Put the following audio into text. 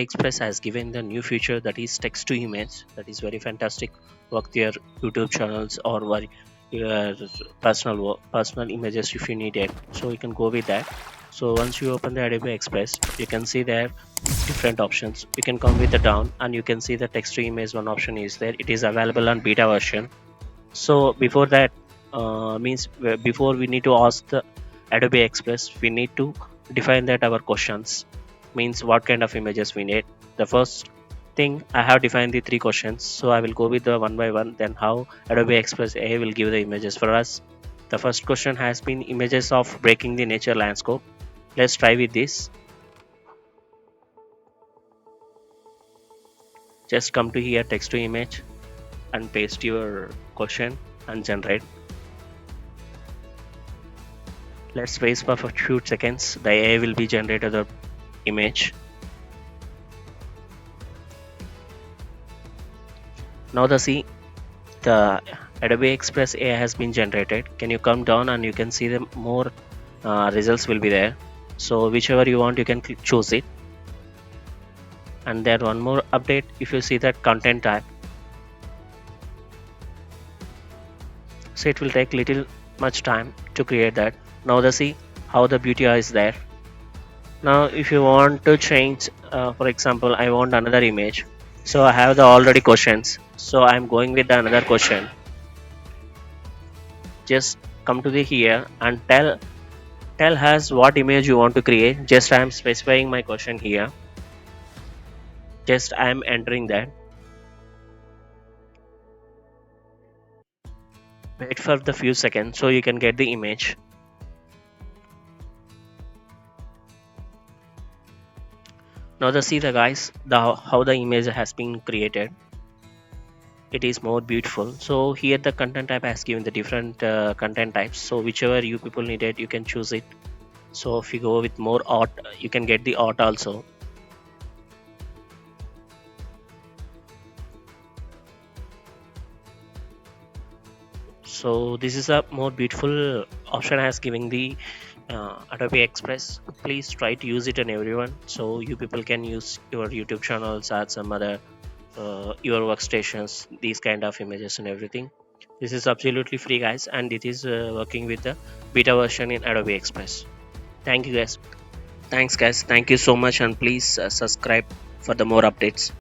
Express has given the new feature that is text to image. That is very fantastic. Work their YouTube channels or your personal images if you need it. So you can go with that. So once you open the Adobe Express, you can see there different options. You can come with the down and you can see the text to image one option is there. It is available on beta version. So before that, before we need to ask the Adobe Express, we need to define that our questions means what kind of images we need. The first thing I have defined the three questions, so I will go with the one by one. Then how Adobe Express A will give the images for us. The first question has been images of breaking the nature landscape. Let's try with this. Just come to here text to image and paste your question and generate. Let's wait for a few seconds. The AI will be generated the image. Now the Adobe Express AI has been generated. Can you come down and you can see the more results will be there. So whichever you want, you can choose it. And there one more update. If you see that content type, so it will take little much time to create that. Now see how the beauty is there. Now if you want to change, for example, I want another image. So I have the already questions. So I'm going with the another question. Just come to the here and tell us what image you want to create. Just I am specifying my question here. Just I am entering that. Wait for the few seconds so you can get the image. Now see the guys how the image has been created. It is more beautiful. So here the content type has given the different content types. So whichever you people needed, you can choose it. So if you go with more art, you can get the art also. So this is a more beautiful option as giving the Adobe Express. Please try to use it on everyone so you people can use your YouTube channels, add some other your workstations, these kind of images and everything. This is absolutely free guys, and it is working with the beta version in Adobe Express. Thank you guys. Thanks guys, thank you so much, and please subscribe for the more updates.